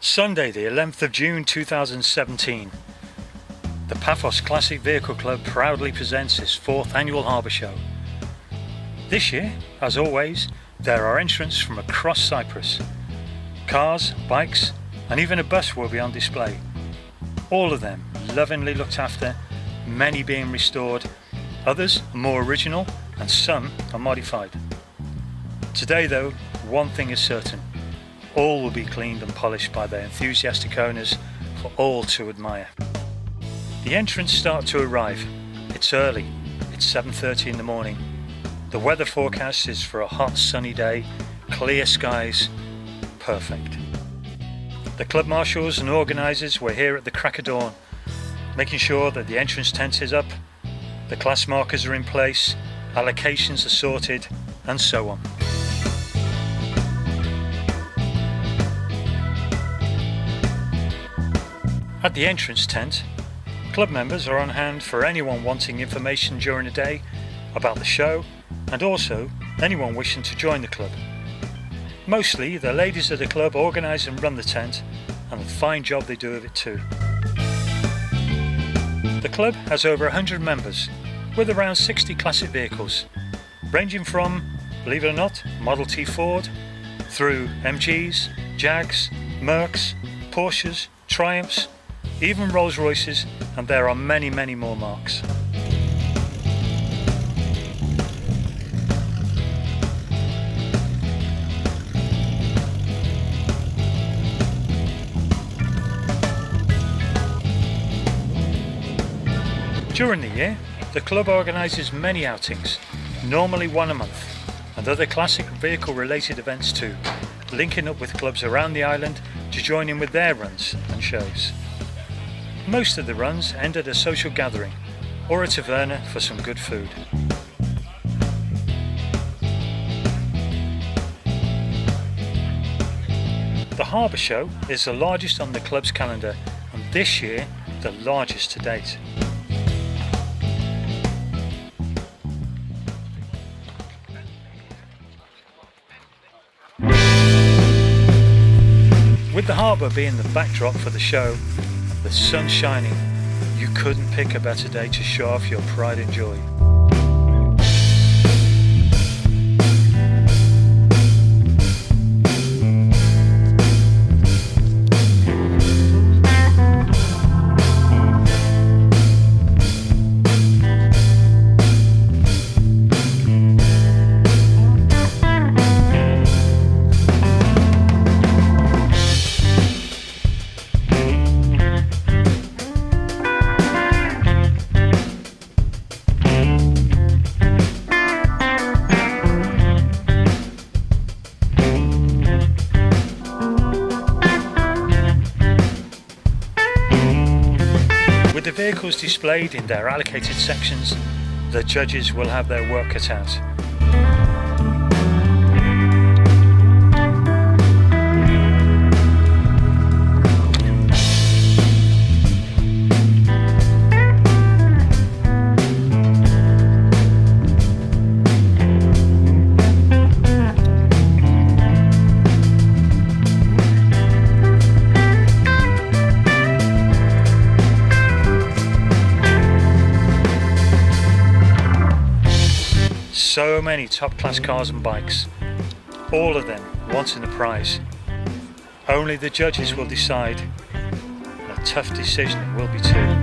Sunday, the 11th of June 2017. The Paphos Classic Vehicle Club proudly presents its 4th annual Harbour Show. This year, as always, there are entrants from across Cyprus. Cars, bikes, and even a bus will be on display. All of them lovingly looked after, many being restored, others are more original, and some are modified. Today though, one thing is certain. All will be cleaned and polished by their enthusiastic owners for all to admire. The entrants start to arrive. It's early. It's 7:30 in the morning. The weather forecast is for a hot sunny day, clear skies, perfect. The club marshals and organisers were here at the crack of dawn, making sure that the entrance tent is up, the class markers are in place, allocations are sorted, and so on. At the entrance tent, club members are on hand for anyone wanting information during the day about the show and also anyone wishing to join the club. Mostly the ladies of the club organise and run the tent, and a fine job they do of it too. The club has over 100 members with around 60 classic vehicles, ranging from, believe it or not, Model T Ford, through MGs, Jags, Mercs, Porsches, Triumphs, even Rolls Royces, and there are many more marques. During the year, the club organises many outings, normally one a month, and other classic vehicle related events too, linking up with clubs around the island to join in with their runs and shows. Most of the runs end at a social gathering or a taverna for some good food. The Harbour Show is the largest on the club's calendar, and this year the largest to date. With the harbour being the backdrop for the show, the sun shining, you couldn't pick a better day to show off your pride and joy. With the vehicles displayed in their allocated sections, the judges will have their work cut out. So many top-class cars and bikes, all of them wanting the prize. Only the judges will decide, and a tough decision it will be too.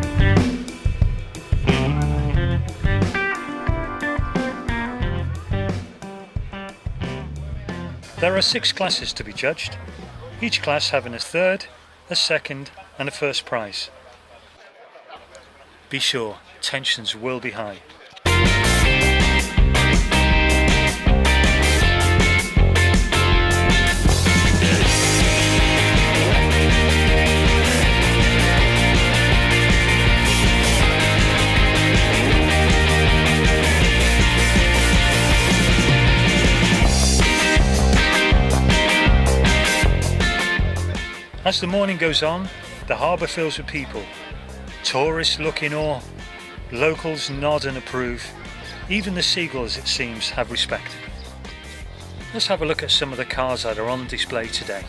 There are 6 classes to be judged, each class having a third, a second and a first prize. Be sure, tensions will be high. As the morning goes on, the harbour fills with people. Tourists look in awe, locals nod and approve. Even the seagulls, it seems, have respect. Let's have a look at some of the cars that are on display today.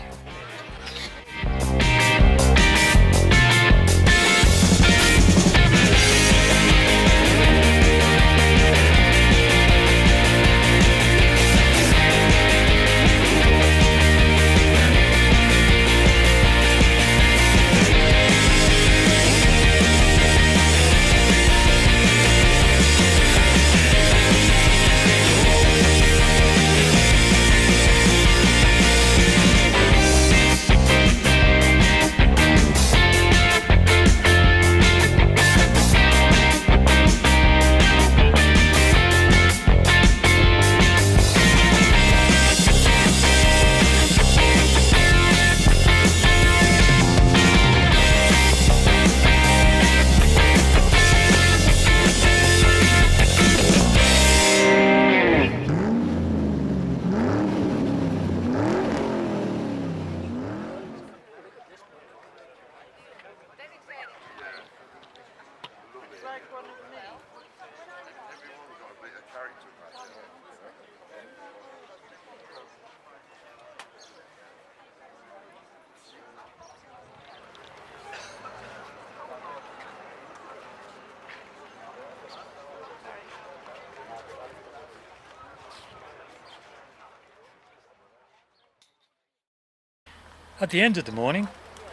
At the end of the morning,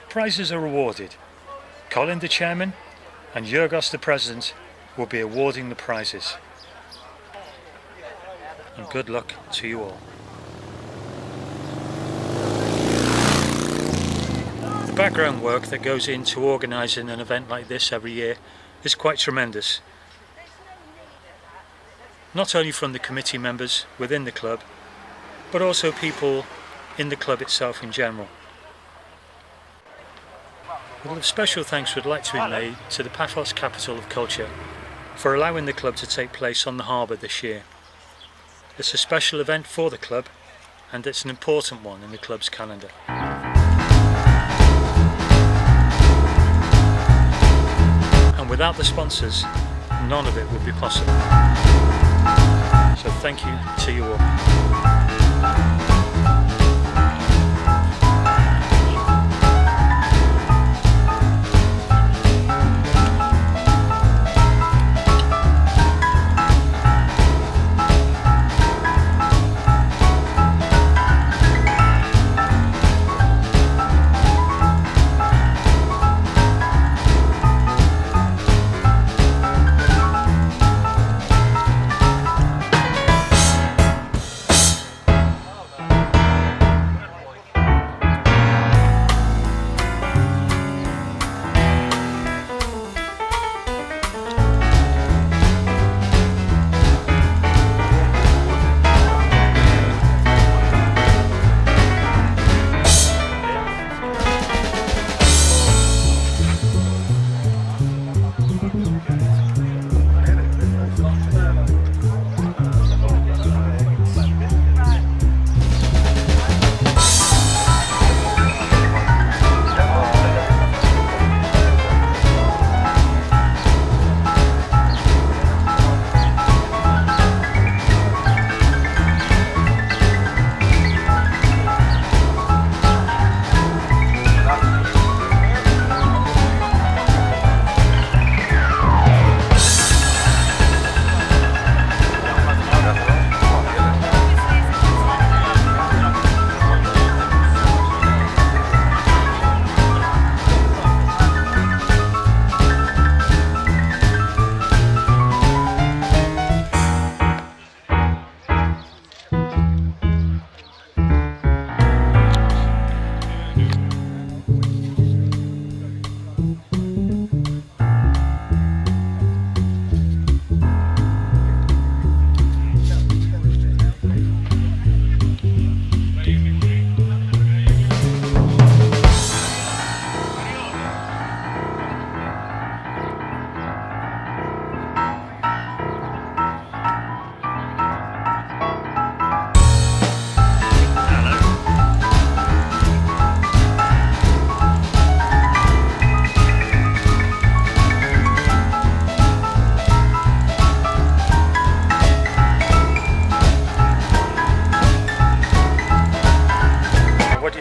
prizes are awarded. Colin, the chairman, and Yorgos, the president, will be awarding the prizes. And good luck to you all. The background work that goes into organising an event like this every year is quite tremendous. Not only from the committee members within the club, but also people in the club itself in general. A special thanks would like to be made to the Paphos Capital of Culture for allowing the club to take place on the harbour this year. It's a special event for the club, and it's an important one in the club's calendar. And without the sponsors, none of it would be possible. So thank you to you all.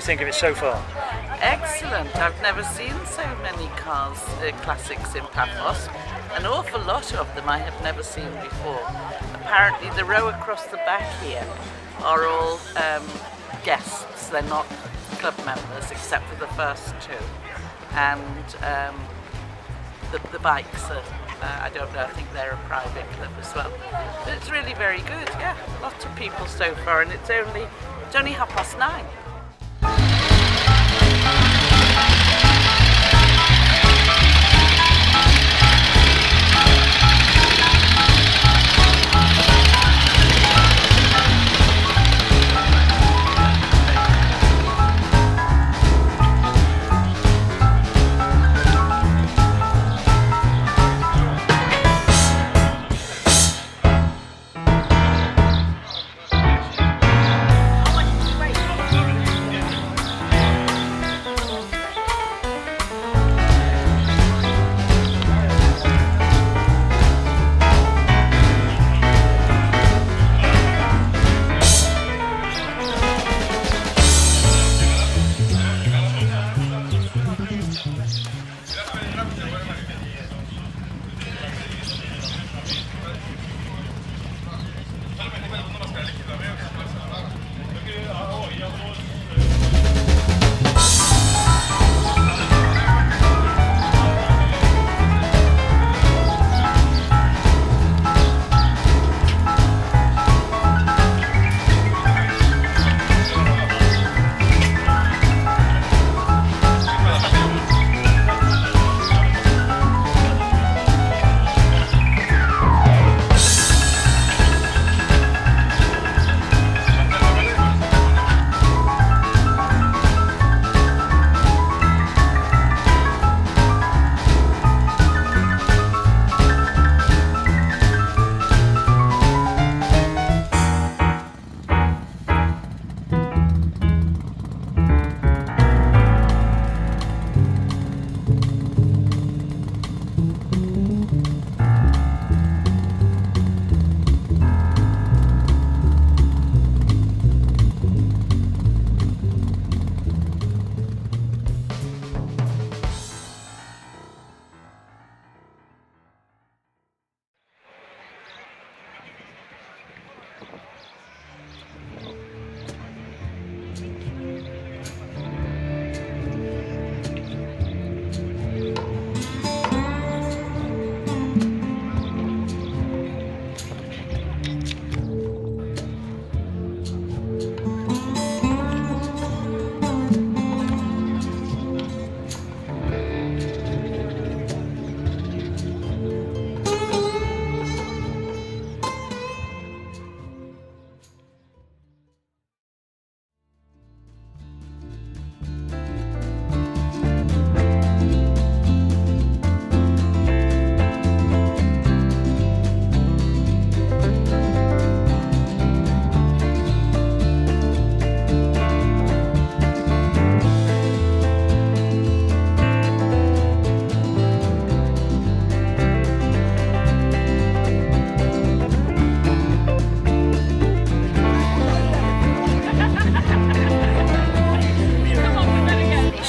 Think of it so far? Excellent. I've never seen so many cars, classics in Paphos. An awful lot of them I have never seen before. Apparently the row across the back here are all guests. They're not club members except for the first two. And the bikes are, I don't know, I think they're a private club as well. But it's really very good, yeah. Lots of people so far, and it's only 9:30.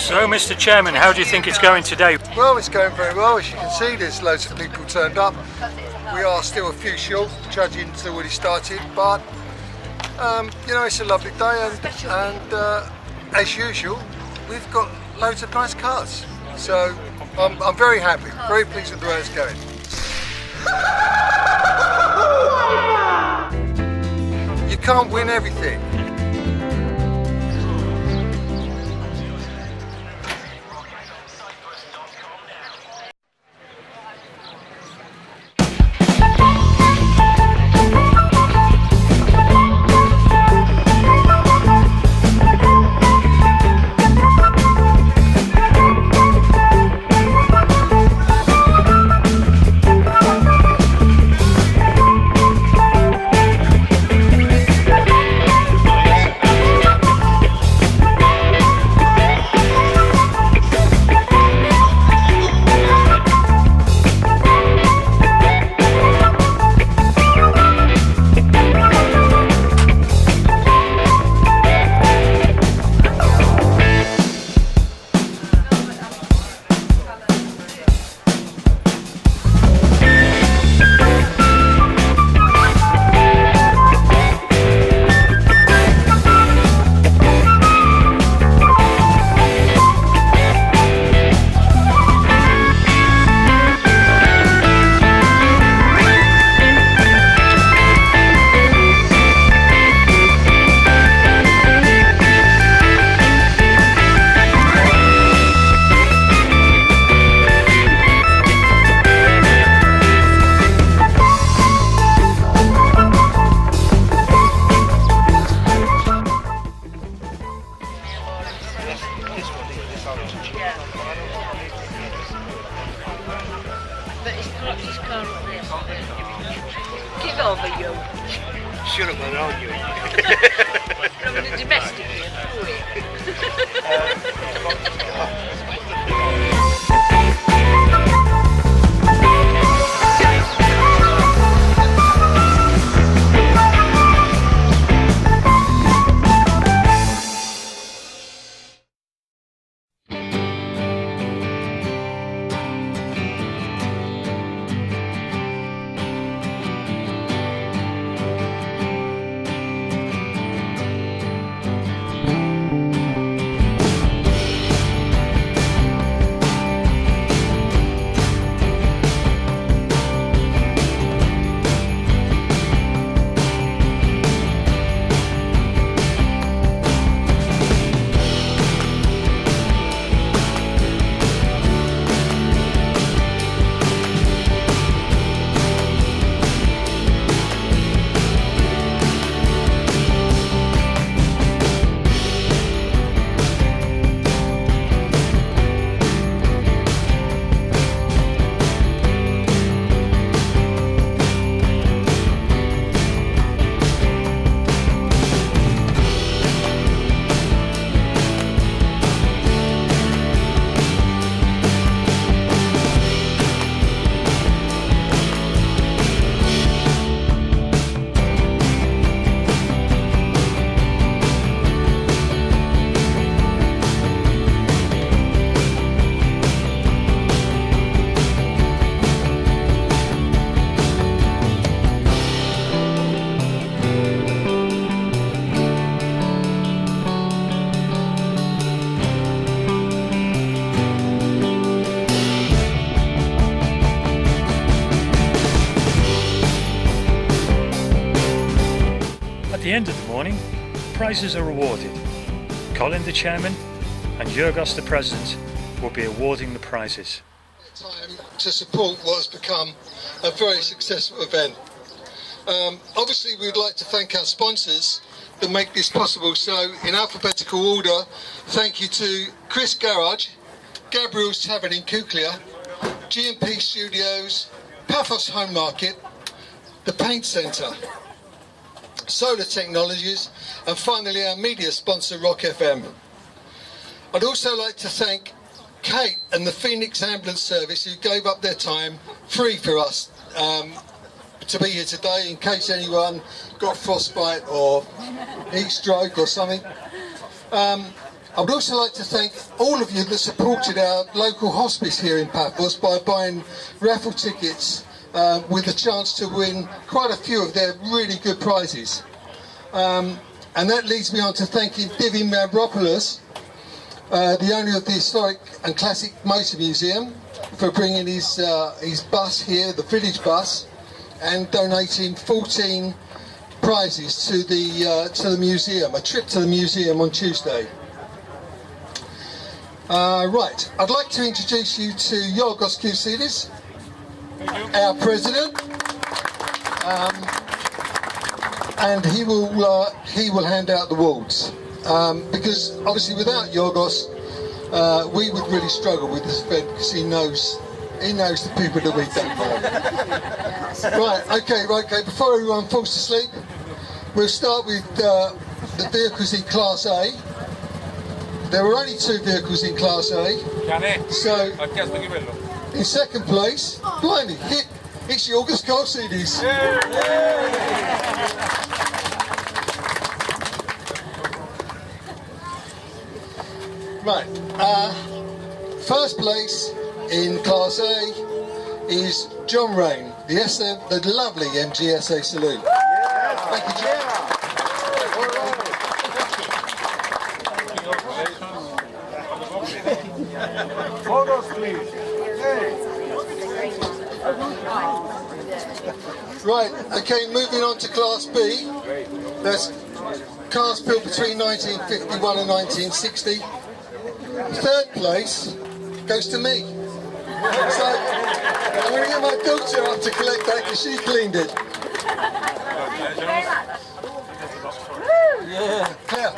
So, Mr. Chairman, how do you think it's going today? Well, it's going very well. As you can see, there's loads of people turned up. We are still a few short, judging to already started, but you know, it's a lovely day, and as usual, we've got loads of nice cars. So I'm very happy, very pleased with the way it's going. You can't win everything. Get over you. Should have gone on you. From the domestic At the end of the morning, prizes are awarded. Colin, the chairman, and Yorgos, the president, will be awarding the prizes. Time to support what has become a very successful event. Obviously, we'd like to thank our sponsors that make this possible. So, in alphabetical order, thank you to Chris Garage, Gabriel's Tavern in Kuklia, G&P Studios, Paphos Home Market, the Paint Centre, Solar Technologies, and finally our media sponsor Rock FM. I'd also like to thank Kate and the Phoenix Ambulance Service, who gave up their time free for us to be here today, in case anyone got frostbite or heat stroke or something. I would also like to thank all of you that supported our local hospice here in Paphos by buying raffle tickets with a chance to win quite a few of their really good prizes. And that leads me on to thanking Divi Mavropoulos, the owner of the Historic and Classic Motor Museum, for bringing his bus here, the village bus, and donating 14 prizes to the museum, a trip to the museum on Tuesday. Right, I'd like to introduce you to Yorgos Kousidis, our president, and he will hand out the awards. Because obviously without Yorgos, we would really struggle with this event because he knows the people that we don't know. Right, okay. Before everyone falls to sleep, we'll start with the vehicles in Class A. There were only 2 vehicles in Class A. So, in second place, blimey, it's Yorgos Kousidis. Right, first place in Class A is John Rain, the lovely MGSA Saloon. Thank you, John. Photos, please. Right, okay, moving on to Class B. That's cars built between 1951 and 1960. Third place goes to me. So I'm going to get my daughter up to collect that because she cleaned it. Yeah. Claire.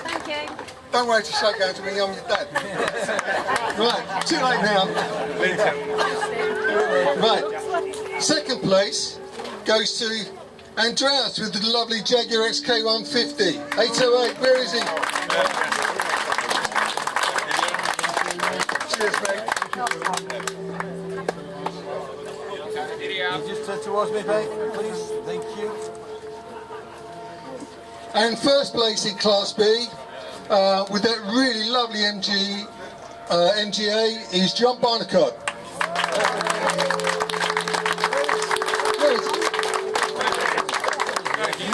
Thank you. Don't worry to shake hands with me, I'm your dad. Right, too late now. Right, second place goes to Andreas with the lovely Jaguar XK150. 808, where is he? Cheers, mate. You just turn towards me, mate, please. Thank you. And first place in Class B, with that really lovely MGA, is John Barnacott.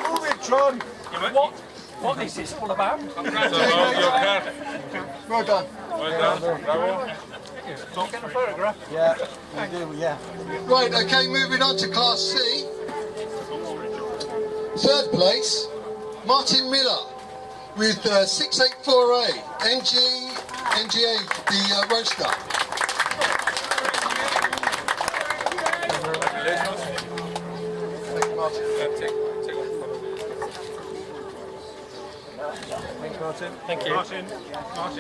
Move it, John. What is this all about? Well done. Bravo. Get a photograph. Yeah, we do, yeah. Right, okay, moving on to Class C. Third place, Martin Miller with 684A, MGA, the Roadster. Thank you, Martin. Thanks, Martin. Thank you. Martin,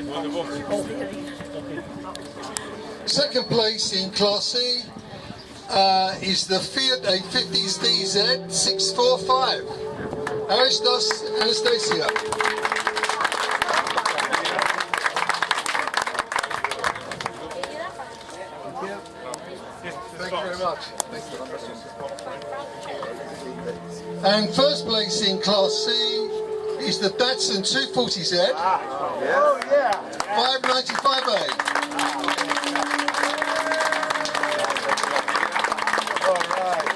wonderful. Second place in Class C is the Fiat A50 DZ 645. Aristos Anastasia. Thank you very much. Thank you. And first place in Class C is the Datsun 240Z. Oh, yeah. 595A. All right.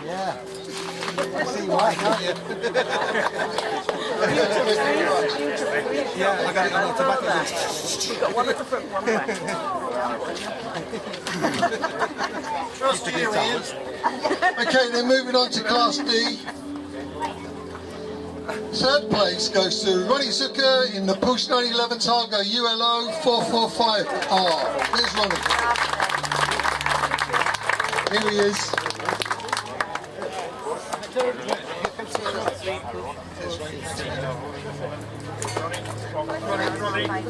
Yeah. I see why, can't you? Yeah, I got it on automatic. You've got one at the front, one back. Okay, then moving on to Class D. Third place goes to Ronnie Zucker in the Porsche 911 Targa ULO 445R. There's Ronnie. Here he is.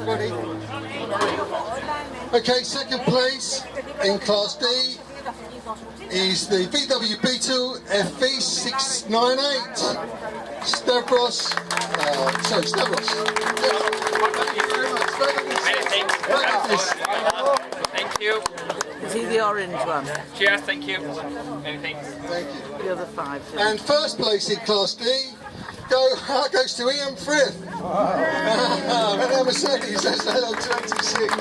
Ronnie. Okay, second place in Class D is the VW Beetle FV698. Stavros. Thank you. Is he the orange one? Cheers, thank you. Many thanks. Thank you. The other 5. And first place in Class D goes to Ian Frith Hello Mercedes, that's hello 26.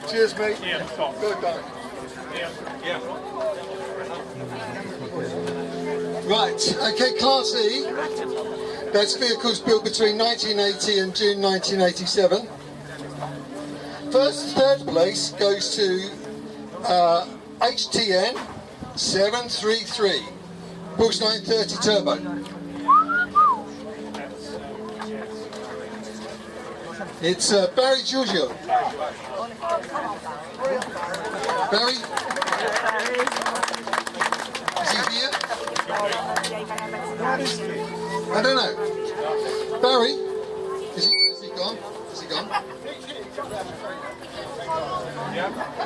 Cheers mate. Good done. Right, okay, Class E. That's vehicles built between 1980 and June 1987. Third place goes to HTN 733, Bush 930 Turbo. It's Barry Giorgio. Barry? Is he here? I don't know. Barry? Is he gone? Is he gone?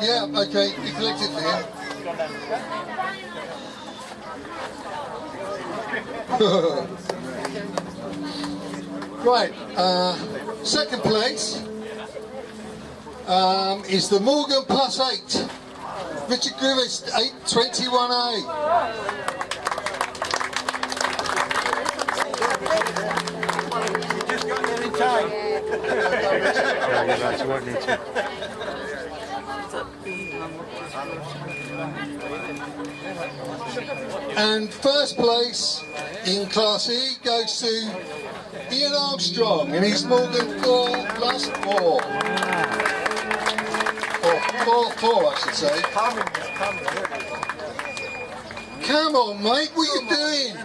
Yeah, okay, you collected for him. Right, second place is the Morgan Plus 8. Richard Griffiths, 821A. Just got there in time. And first place in Class E goes to Ian Armstrong and his Morgan 4+4. Or 4 I should say. Come on mate, what are you doing?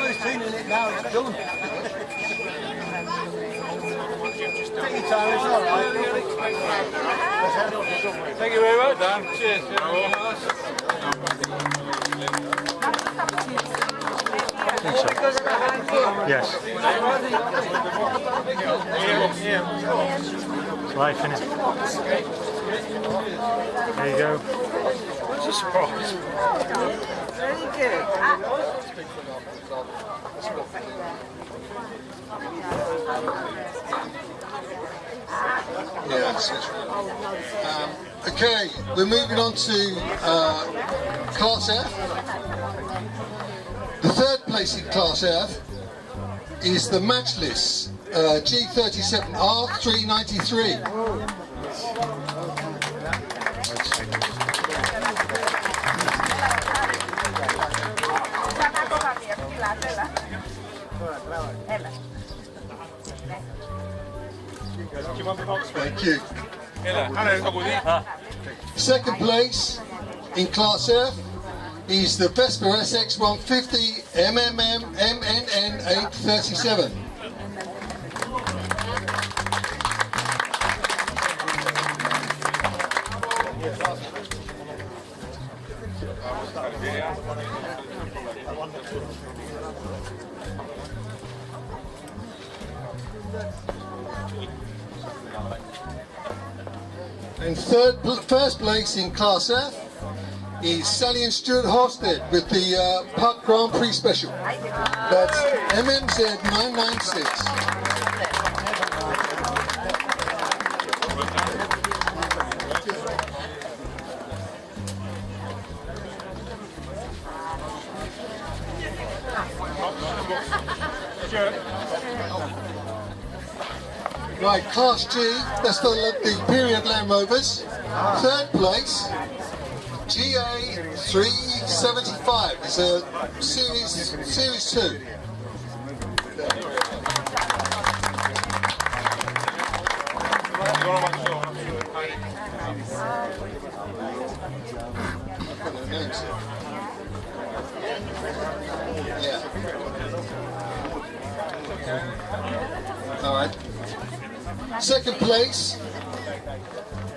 He's cleaning it now, it's done. Take your time, it's alright. Thank you very much, Dan. Cheers. Yes. It's life, innit? There you go. It's a surprise. Very good. Yeah, that's okay, we're moving on to Class F. The third place in Class F is the Matchless G37 R393. Thank you. Second place in Class F is the Vespa SX150 MMM MNN 837. And first place in Class F is Sally and Stuart Hosted with the Puck Grand Prix Special. That's MMZ 996. Right, Class G, that's for the period Land Rovers. Third place, GA375. It's a series 2. Yeah. All right. Second place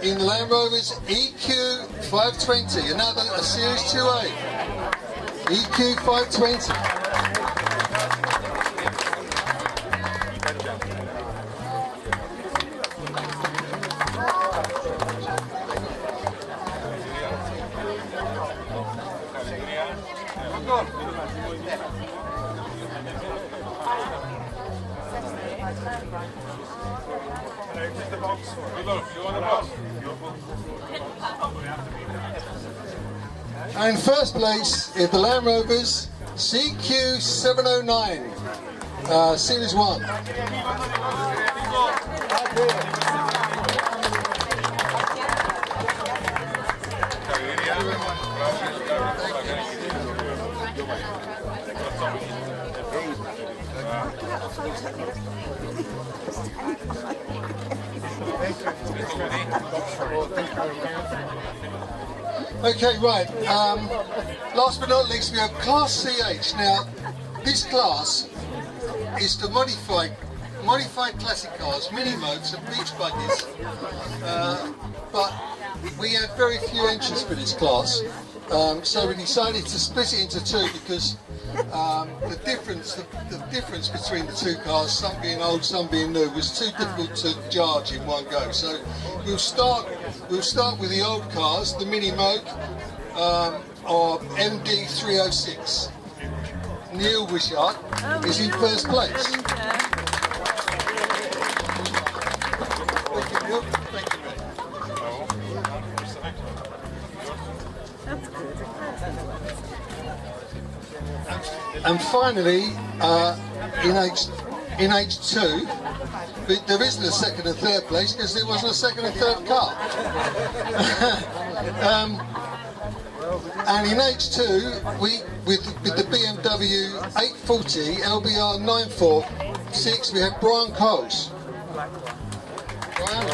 in Land Rover's EQ 520, another a Series 2A. EQ 520. And in first place is the Land Rovers CQ709, Series 1. Okay, right. Last but not least, we have Class CH. Now, this class is the modified classic cars, mini mopes and beach buggies. But we had very few entries for this class, so we decided to split it into two because the difference between the two cars, some being old, some being new, was too difficult to judge in one go. So we'll start with the old cars, the mini mope, or MD306. Neil Wishart is in first place. Thank you, Neil. Thank you, mate. And finally, in H2, there isn't a second and third place because there wasn't a second and third car. And in H2, with the BMW 840 LBR 946, we have Brian Coles. Brian.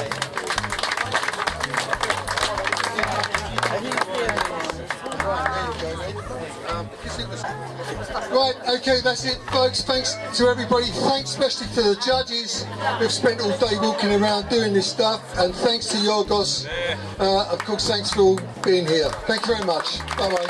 Right, okay, that's it, folks. Thanks to everybody. Thanks especially to the judges who've spent all day walking around doing this stuff. And thanks to Yorgos. Of course, thanks for all being here. Thank you very much. Bye-bye.